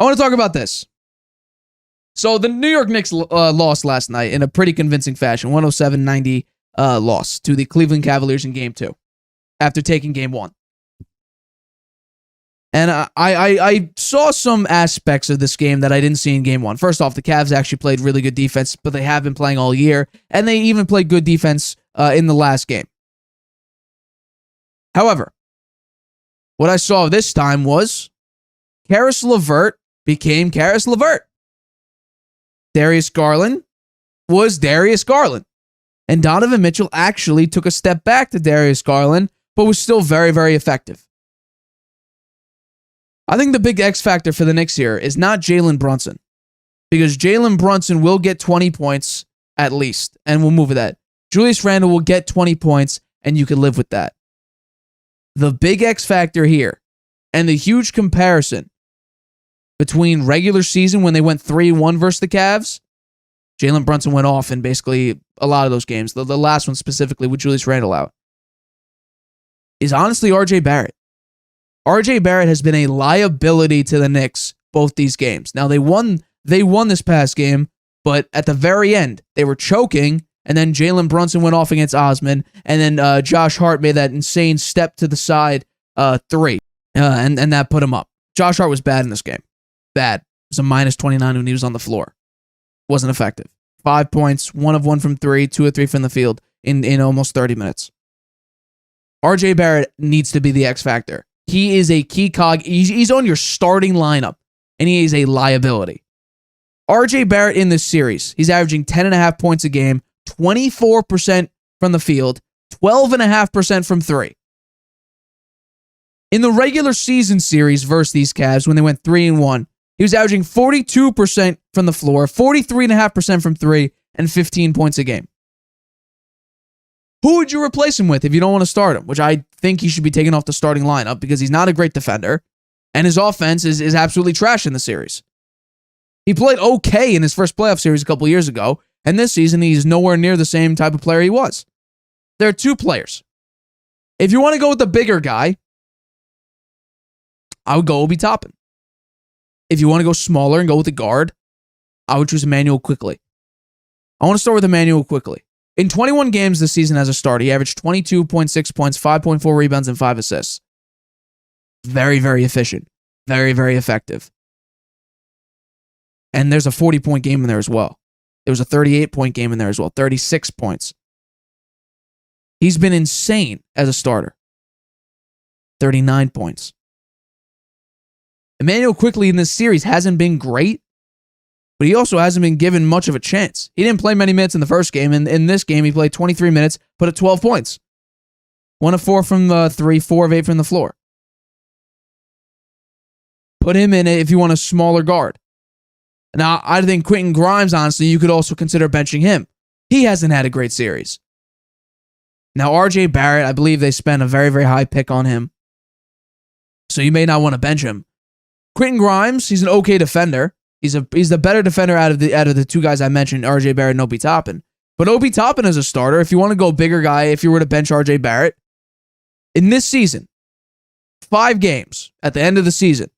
I want to talk about this. So the New York Knicks lost last night in a pretty convincing fashion, 107-90 loss to the Cleveland Cavaliers in Game 2 after taking Game 1. And I saw some aspects of this game that I didn't see in Game 1. First off, the Cavs actually played really good defense, but they have been playing all year, and they even played good defense in the last game. However, what I saw this time was Caris LeVert became Caris LeVert. Darius Garland was Darius Garland. And Donovan Mitchell actually took a step back to Darius Garland, but was still very, very effective. I think the big X factor for the Knicks here is not Jalen Brunson, because Jalen Brunson will get 20 points at least, and we'll move with that. Julius Randle will get 20 points, and you can live with that. The big X factor here, and the huge comparison between regular season when they went 3-1 versus the Cavs, Jalen Brunson went off in basically a lot of those games, the last one specifically with Julius Randle out, is honestly RJ Barrett. RJ Barrett has been a liability to the Knicks both these games. Now, they won this past game, but at the very end, they were choking, and then Jalen Brunson went off against Osman, and then Josh Hart made that insane step to the side three, and that put him up. Josh Hart was bad in this game. Bad. It was a minus 29 when he was on the floor. Wasn't effective. 5 points, 1 of 1 from 3, 2 of 3 from the field in almost 30 minutes. RJ Barrett needs to be the X factor. He is a key cog. He's on your starting lineup, and he is a liability. RJ Barrett in this series, he's averaging 10.5 points a game, 24% from the field, 12.5% from 3. In the regular season series versus these Cavs, when they went 3-1, he was averaging 42% from the floor, 43.5% from 3, and 15 points a game. Who would you replace him with if you don't want to start him? Which I think he should be taken off the starting lineup because he's not a great defender, and his offense is absolutely trash in the series. He played okay in his first playoff series a couple years ago, and this season he's nowhere near the same type of player he was. There are two players. If you want to go with the bigger guy, I would go Obi Toppin. If you want to go smaller and go with the guard, I would choose Emmanuel Quickley. I want to start with Emmanuel Quickley. In 21 games this season as a starter, he averaged 22.6 points, 5.4 rebounds, and 5 assists. Very, very efficient. Very, very effective. And there's a 40-point game in there as well. There was a 38-point game in there as well. 36 points. He's been insane as a starter. 39 points. Emmanuel Quickley in this series hasn't been great, but he also hasn't been given much of a chance. He didn't play many minutes in the first game, and in this game, he played 23 minutes, put up 12 points. 1 of 4 from the 3, 4 of 8 from the floor. Put him in it if you want a smaller guard. Now, I think Quentin Grimes, honestly, you could also consider benching him. He hasn't had a great series. Now, RJ Barrett, I believe they spent a very, very high pick on him, so you may not want to bench him. Quentin Grimes, he's an okay defender. He's the better defender out of the two guys I mentioned, RJ Barrett and Obi Toppin. But Obi Toppin is a starter. If you want to go bigger guy, if you were to bench RJ Barrett, in this season, 5 games at the end of the season,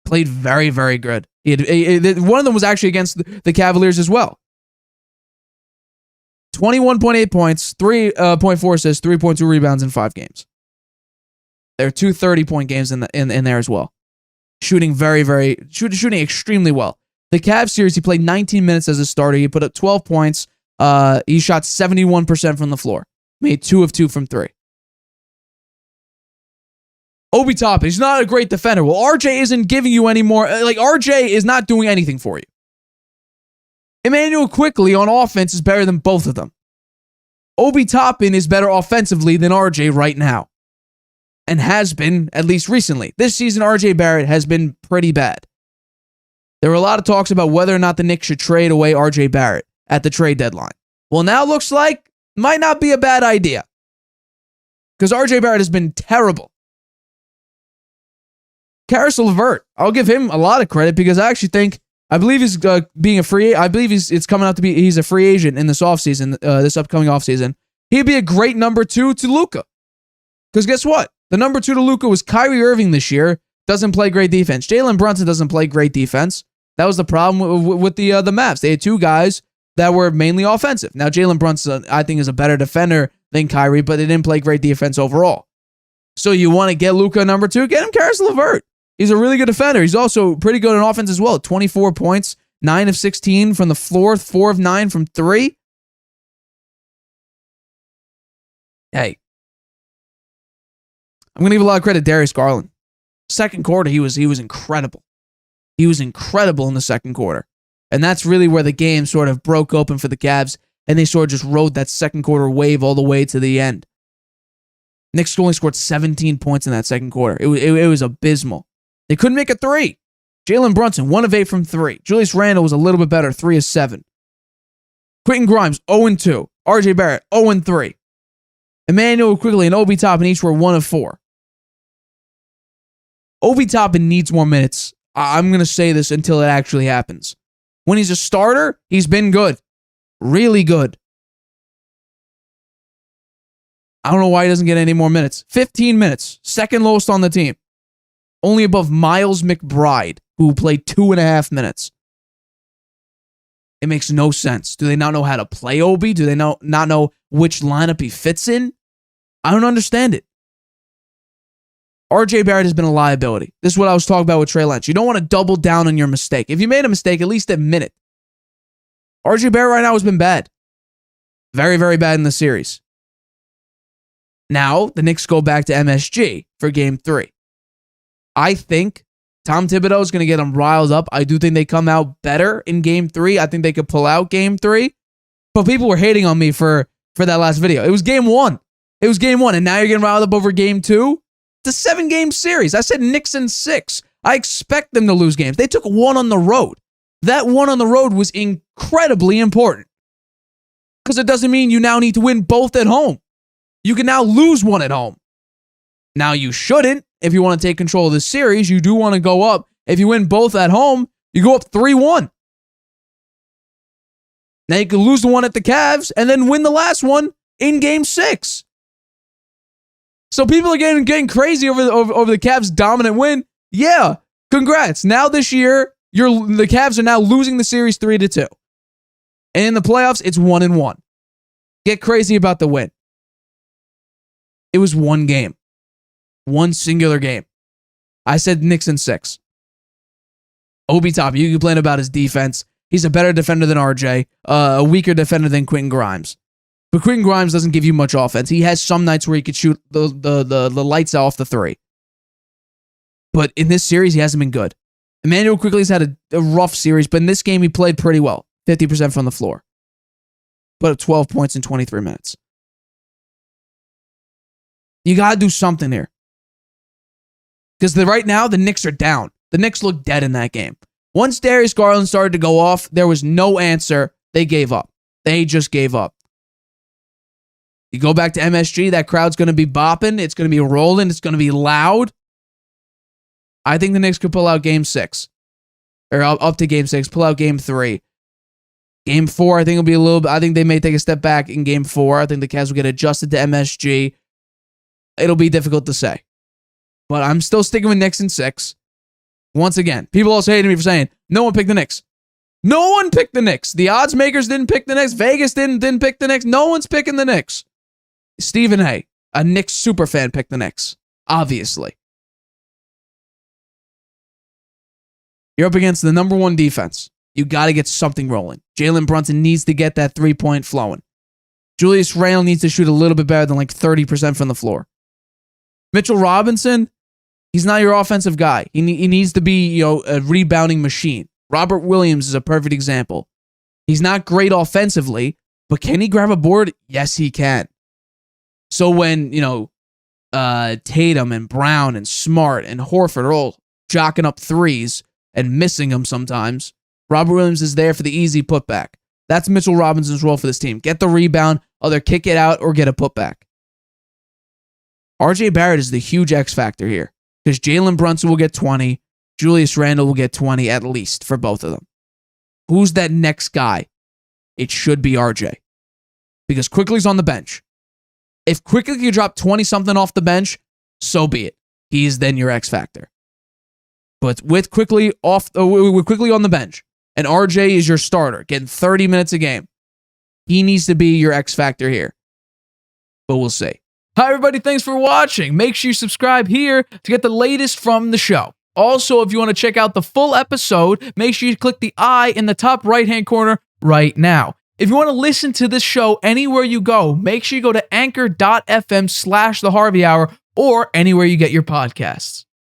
played very, very good. One of them was actually against the Cavaliers as well. 21.8 points, 3.4 assists, 3.2 rebounds in 5 games. There are 2 30-point games in there as well. Shooting shooting extremely well. The Cavs series, he played 19 minutes as a starter. He put up 12 points. He shot 71% from the floor. Made 2 of 2 from 3. Obi Toppin, he's not a great defender. Well, RJ isn't giving you any more. RJ is not doing anything for you. Emmanuel Quickley on offense is better than both of them. Obi Toppin is better offensively than RJ right now. And has been, at least recently. This season, RJ Barrett has been pretty bad. There were a lot of talks about whether or not the Knicks should trade away RJ Barrett at the trade deadline. Well, now it looks like might not be a bad idea. Because RJ Barrett has been terrible. Caris LeVert, I'll give him a lot of credit because I actually I believe he's being a free. I believe it's coming out to be he's a free agent in this offseason, this upcoming offseason. He'd be a great number 2 to Luka. Because guess what? The number 2 to Luka was Kyrie Irving this year. doesn't play great defense. Jalen Brunson doesn't play great defense. That was the problem with the Mavs. They had two guys that were mainly offensive. Now, Jalen Brunson, I think, is a better defender than Kyrie, but they didn't play great defense overall. So you want to get Luka number 2? Get him Caris LeVert. He's a really good defender. He's also pretty good in offense as well. 24 points, 9 of 16 from the floor, 4 of 9 from 3. Hey, I'm going to give a lot of credit to Darius Garland. Second quarter, he was incredible. He was incredible in the second quarter. And that's really where the game sort of broke open for the Cavs, and they sort of just rode that second quarter wave all the way to the end. Knicks only scored 17 points in that second quarter. It was abysmal. They couldn't make a 3. Jalen Brunson, 1 of 8 from 3. Julius Randle was a little bit better, 3 of 7. Quentin Grimes, 0-2. RJ Barrett, 0-3. Emmanuel Quigley and Obi Toppin each were 1 of 4. Obi Toppin needs more minutes. I'm going to say this until it actually happens. When he's a starter, he's been good. Really good. I don't know why he doesn't get any more minutes. 15 minutes. Second lowest on the team. Only above Miles McBride, who played 2.5 minutes. It makes no sense. Do they not know how to play Obi? Do they not know which lineup he fits in? I don't understand it. RJ Barrett has been a liability. This is what I was talking about with Trey Lance. You don't want to double down on your mistake. If you made a mistake, at least admit it. RJ Barrett right now has been bad. Very, very bad in the series. Now, the Knicks go back to MSG for Game 3. I think Tom Thibodeau is going to get them riled up. I do think they come out better in Game 3. I think they could pull out Game 3. But people were hating on me for that last video. It was Game 1. It was Game 1, and now you're getting riled up over Game 2? It's a 7-game series. I said Knicks in 6. I expect them to lose games. They took 1 on the road. That 1 on the road was incredibly important. Because it doesn't mean you now need to win both at home. You can now lose 1 at home. Now you shouldn't. If you want to take control of the series, you do want to go up. If you win both at home, you go up 3-1. Now you can lose the one at the Cavs and then win the last one in Game 6. So people are getting crazy over the Cavs' dominant win. Yeah, congrats. Now this year, the Cavs are now losing the series 3-2. And in the playoffs, it's 1-1. Get crazy about the win. It was 1 game. 1 singular game. I said Knicks in 6. Obi Toppin, you complain about his defense. He's a better defender than RJ, a weaker defender than Quentin Grimes. But Quentin Grimes doesn't give you much offense. He has some nights where he could shoot the lights off the 3. But in this series, he hasn't been good. Emmanuel Quigley's had a rough series, but in this game, he played pretty well. 50% from the floor. But 12 points in 23 minutes. You got to do something here. Because right now, the Knicks are down. The Knicks look dead in that game. Once Darius Garland started to go off, there was no answer. They gave up. They just gave up. You go back to MSG, that crowd's going to be bopping. It's going to be rolling. It's going to be loud. I think the Knicks could pull out Game 6. Or up to Game 6. Pull out Game 3. Game 4, I think it'll be a little bit. I think they may take a step back in Game 4. I think the Cavs will get adjusted to MSG. It'll be difficult to say. But I'm still sticking with Knicks in 6. Once again, people also hated me for saying, no one picked the Knicks. No one picked the Knicks. The odds makers didn't pick the Knicks. Vegas didn't pick the Knicks. No one's picking the Knicks. Stephen A., a Knicks superfan, picked the Knicks. Obviously. You're up against the number 1 defense. You got to get something rolling. Jalen Brunson needs to get that 3-point flowing. Julius Randle needs to shoot a little bit better than like 30% from the floor. Mitchell Robinson, he's not your offensive guy. He needs to be, a rebounding machine. Robert Williams is a perfect example. He's not great offensively, but can he grab a board? Yes, he can. So when, Tatum and Brown and Smart and Horford are all jocking up threes and missing them sometimes, Robert Williams is there for the easy putback. That's Mitchell Robinson's role for this team. Get the rebound, either kick it out or get a putback. RJ Barrett is the huge X factor here because Jalen Brunson will get 20. Julius Randle will get 20 at least for both of them. Who's that next guy? It should be RJ because Quickly's on the bench. If Quickly can drop 20-something off the bench, so be it. He's then your X factor. But with quickly on the bench, and RJ is your starter, getting 30 minutes a game, he needs to be your X factor here. But we'll see. Hi, everybody. Thanks for watching. Make sure you subscribe here to get the latest from the show. Also, if you want to check out the full episode, make sure you click the I in the top right-hand corner right now. If you want to listen to this show anywhere you go, make sure you go to anchor.fm/The Harvey Hour or anywhere you get your podcasts.